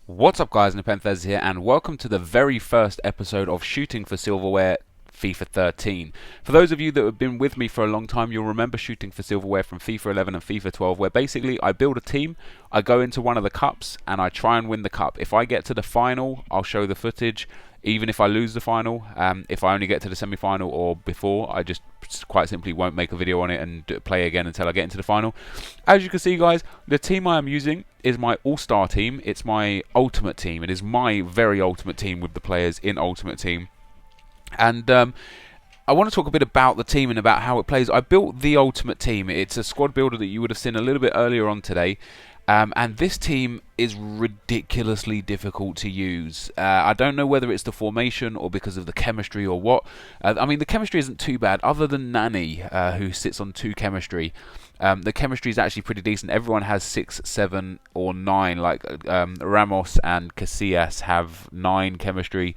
What's up guys, NepentheZ here and welcome to the very first episode of Shooting for Silverware FIFA 13. For those of you that have been with me for a long time, you'll remember Shooting for Silverware from FIFA 11 and FIFA 12, where basically I build a team, I go into one of the cups and I try and win the cup. If I get to the final, I'll show the footage. Even if I lose the final, if I only get to the semi-final or before, I just quite simply won't make a video on it and play again until I get into the final. As you can see guys, the team I am using is my all-star team. It's my ultimate team. It is my very ultimate team with the players in ultimate team. And I want to talk a bit about the team and about how it plays. I built the ultimate team. It's a squad builder that you would have seen a little bit earlier on today. And this team is ridiculously difficult to use. I don't know whether it's the formation or because of the chemistry or what. I mean, the chemistry isn't too bad, other than Nani, who sits on 2 chemistry. The chemistry is actually pretty decent. Everyone has 6, 7, or 9. Like Ramos and Casillas have 9 chemistry.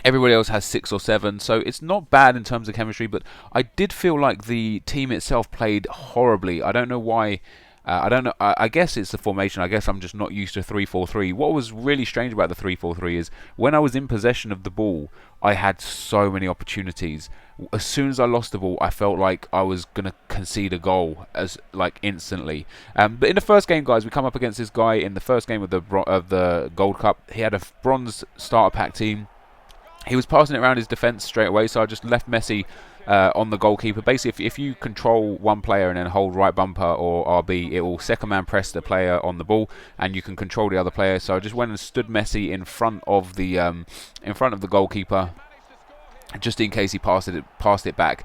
Everybody else has 6 or 7, so it's not bad in terms of chemistry. But I did feel like the team itself played horribly. I don't know why. I don't know. I guess it's the formation. I guess I'm just not used to 3-4-3. What was really strange about the 3-4-3 is when I was in possession of the ball, I had so many opportunities. As soon as I lost the ball, I felt like I was gonna concede a goal instantly. But in the first game, guys, we come up against this guy in the first game of the Gold Cup. He had a bronze starter pack team. He was passing it around his defence straight away, so I just left Messi on the goalkeeper. Basically, if you control one player and then hold right bumper or RB, it will second man press the player on the ball, and you can control the other player. So I just went and stood Messi in front of the goalkeeper, just in case he passed it back.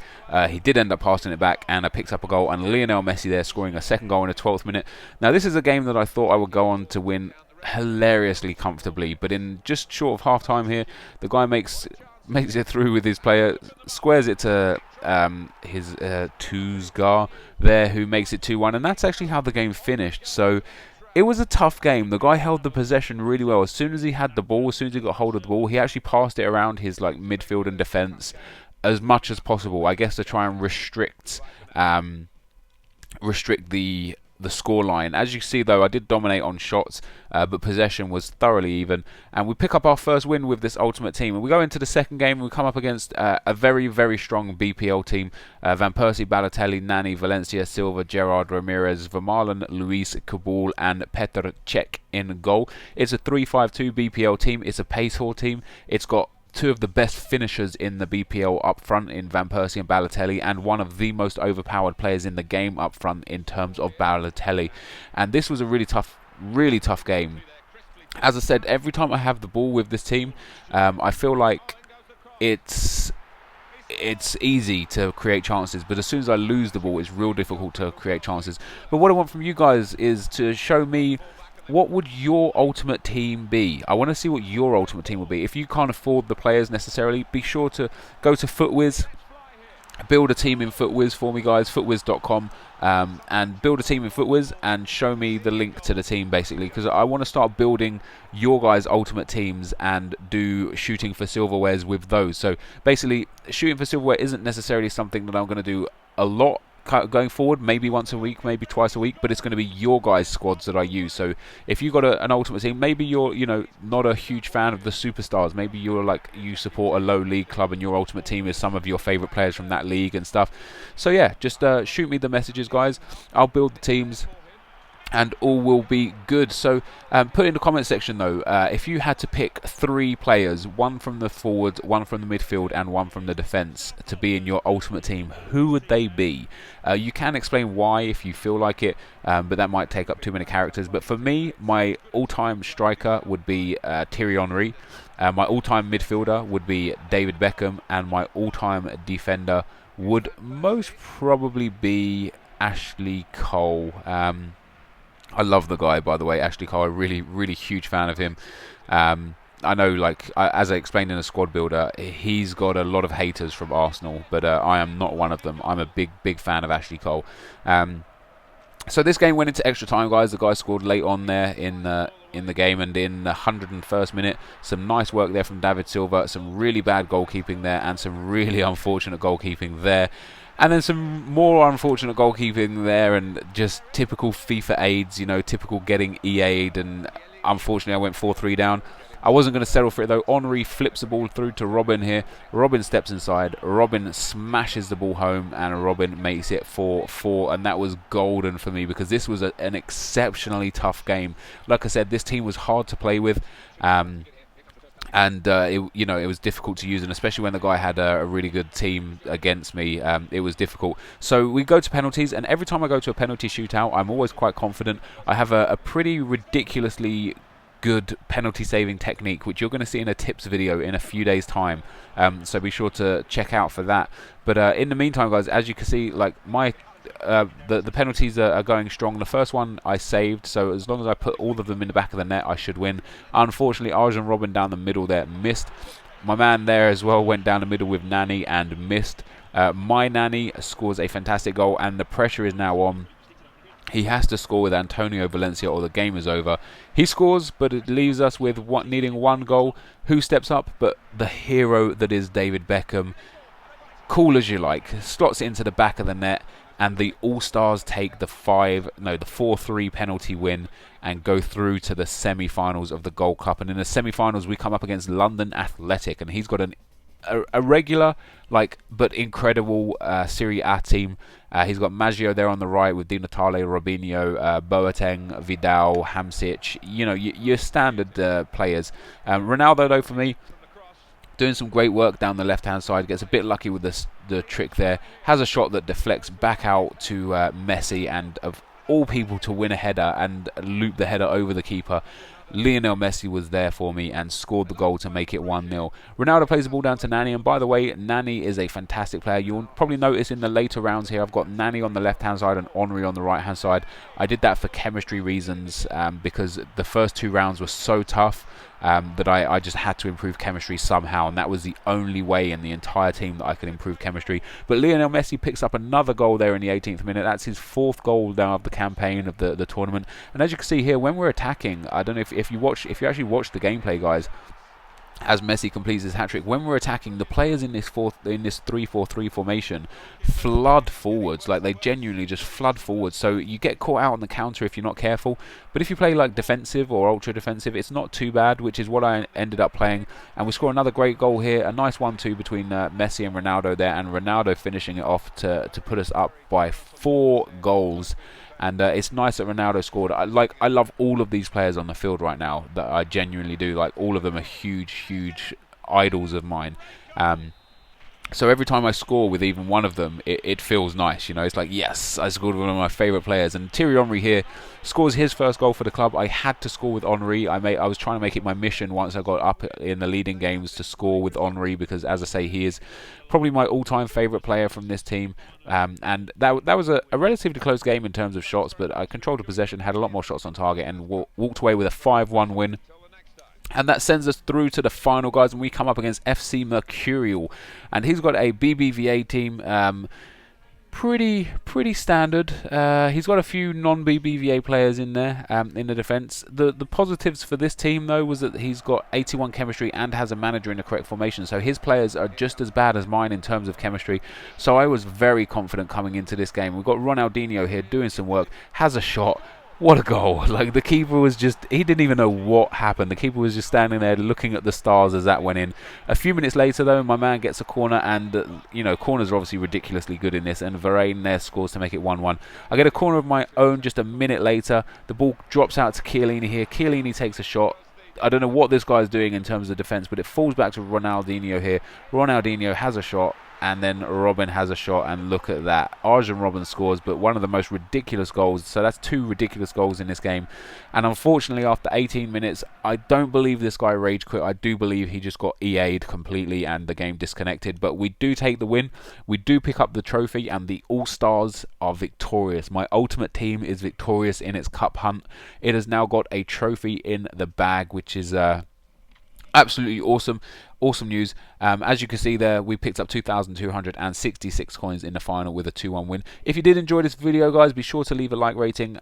He did end up passing it back, and I picked up a goal. And Lionel Messi there scoring a second goal in the 12th minute. Now this is a game that I thought I would go on to win hilariously comfortably, but in just short of half time here, the guy makes it through with his player, squares it to his Tuzgar there, who makes it 2-1, and that's actually how the game finished. So it was a tough game. The guy held the possession really well. As soon as he had the ball, as soon as he got hold of the ball, he actually passed it around his midfield and defence as much as possible, I guess, to try and restrict the scoreline. As you see though, I did dominate on shots, but possession was thoroughly even, and we pick up our first win with this ultimate team. And we go into the second game, and we come up against a very, very strong BPL team. Van Persie, Balotelli, Nani, Valencia, Silva, Gerard, Ramirez, Vermaelen, Luis, Kabul, and Petr Cech in goal. It's a 3-5-2 BPL team. It's a pace whore team. It's got 2 of the best finishers in the BPL up front in Van Persie and Balotelli, and one of the most overpowered players in the game up front in terms of Balotelli. And this was a really tough game. As I said, every time I have the ball with this team, I feel like it's easy to create chances, but as soon as I lose the ball, it's real difficult to create chances. But what I want from you guys is to show me, what would your ultimate team be? I want to see what your ultimate team will be. If you can't afford the players necessarily, be sure to go to FootWiz, build a team in FootWiz for me, guys, footwiz.com, and build a team in FootWiz and show me the link to the team, basically, because I want to start building your guys' ultimate teams and do Shooting for Silverwares with those. So basically, Shooting for Silverware isn't necessarily something that I'm going to do a lot going forward, maybe once a week, maybe twice a week, but it's going to be your guys' squads that I use. So if you've got an ultimate team, maybe you're not a huge fan of the superstars, maybe you support a low league club and your ultimate team is some of your favourite players from that league and stuff. So yeah, just shoot me the messages, guys. I'll build the teams and all will be good. So put in the comment section though, if you had to pick 3 players, one from the forward, one from the midfield, and one from the defence, to be in your ultimate team, who would they be? You can explain why if you feel like it, but that might take up too many characters. But for me, my all-time striker would be Thierry Henry, my all-time midfielder would be David Beckham, and my all-time defender would most probably be Ashley Cole. I love the guy, by the way, Ashley Cole. I'm really huge fan of him. I know, as I explained in a squad builder, he's got a lot of haters from Arsenal, but I am not one of them. I'm a big fan of Ashley Cole. So this game went into extra time, guys. The guy scored late on there in the game, and in the 101st minute, some nice work there from David Silva, some really bad goalkeeping there, and some really unfortunate goalkeeping there. And then some more unfortunate goalkeeping there, and just typical FIFA aids, you know, typical getting EA'd, and unfortunately I went 4-3 down. I wasn't going to settle for it though. Henry flips the ball through to Robin here. Robin steps inside. Robin smashes the ball home, and Robin makes it 4-4. And that was golden for me, because this was an exceptionally tough game. Like I said, this team was hard to play with. It was difficult to use, and especially when the guy had a really good team against me, it was difficult. So we go to penalties, and every time I go to a penalty shootout, I'm always quite confident. I have a pretty ridiculously good penalty saving technique, which you're going to see in a tips video in a few days time, so be sure to check out for that. But in the meantime, guys, as you can see, like the penalties are going strong. The first one I saved, so as long as I put all of them in the back of the net, I should win. Unfortunately, Arjen Robben down the middle there missed. My man there as well went down the middle with Nani and missed. My Nani scores a fantastic goal, and the pressure is now on. He has to score with Antonio Valencia or the game is over. He scores, but it leaves us with needing one goal. Who steps up but the hero that is David Beckham? Cool as you like. Slots it into the back of the net, and the All-Stars take the 4-3 penalty win and go through to the semi-finals of the Gold Cup. And in the semi-finals, we come up against London Athletic, and he's got a regular, but incredible Serie A team. He's got Maggio there on the right with Di Natale, Robinho, Boateng, Vidal, Hamsik. You know, your standard players. Ronaldo, though, for me, doing some great work down the left-hand side. Gets a bit lucky with the trick there. Has a shot that deflects back out to Messi, and of all people to win a header and loop the header over the keeper, Lionel Messi was there for me and scored the goal to make it 1-0. Ronaldo plays the ball down to Nani, and by the way, Nani is a fantastic player. You'll probably notice in the later rounds here, I've got Nani on the left-hand side and Henry on the right-hand side. I did that for chemistry reasons, because the first two rounds were so tough that I just had to improve chemistry somehow, and that was the only way in the entire team that I could improve chemistry. But Lionel Messi picks up another goal there in the 18th minute. That's his 4th goal now of the campaign of the tournament. And as you can see here, when we're attacking, I don't know if you actually watch the gameplay, guys, as Messi completes his hat-trick, when we're attacking, the players in this 3-4-3 formation flood forwards. Like, they genuinely just flood forwards, so you get caught out on the counter if you're not careful. But if you play like defensive or ultra defensive, it's not too bad, which is what I ended up playing. And we score another great goal here, a nice 1-2 between Messi and Ronaldo there, and Ronaldo finishing it off to put us up by 4 goals. And it's nice that Ronaldo scored. I love all of these players on the field right now. That I genuinely do. Like, all of them are huge idols of mine. So every time I score with even one of them, it feels nice. You know, it's like, yes, I scored with one of my favourite players. And Thierry Henry here scores his first goal for the club. I had to score with Henry. I was trying to make it my mission once I got up in the leading games to score with Henry, because, as I say, he is probably my all-time favourite player from this team. And that was a relatively close game in terms of shots, but I controlled the possession, had a lot more shots on target, and walked away with a 5-1 win. And that sends us through to the final, guys, and we come up against FC Mercurial. And he's got a BBVA team, pretty standard. He's got a few non-BBVA players in there in the defence. The positives for this team, though, was that he's got 81 chemistry and has a manager in the correct formation. So his players are just as bad as mine in terms of chemistry. So I was very confident coming into this game. We've got Ronaldinho here doing some work, has a shot. What a goal. Like, the keeper was he didn't even know what happened. The keeper was just standing there looking at the stars as that went in. A few minutes later, though, my man gets a corner, and, corners are obviously ridiculously good in this, and Varane there scores to make it 1-1. I get a corner of my own just a minute later. The ball drops out to Chiellini here. Chiellini takes a shot. I don't know what this guy's doing in terms of defence, but it falls back to Ronaldinho here. Ronaldinho has a shot, and then Robin has a shot, and look at that. Arjen Robben scores, but one of the most ridiculous goals. So that's 2 ridiculous goals in this game. And unfortunately, after 18 minutes, I don't believe this guy rage quit. I do believe he just got EA'd completely and the game disconnected. But we do take the win. We do pick up the trophy, and the All-Stars are victorious. My ultimate team is victorious in its cup hunt. It has now got a trophy in the bag, which is absolutely awesome. Awesome news. As you can see there, we picked up 2,266 coins in the final with a 2-1 win. If you did enjoy this video, guys, be sure to leave a like rating,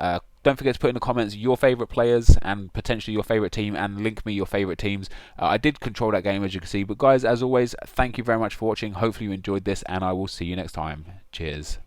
Don't forget to put in the comments your favourite players and potentially your favourite team, and link me your favourite teams. I did control that game, as you can see. But guys, as always, thank you very much for watching. Hopefully you enjoyed this, and I will see you next time. Cheers.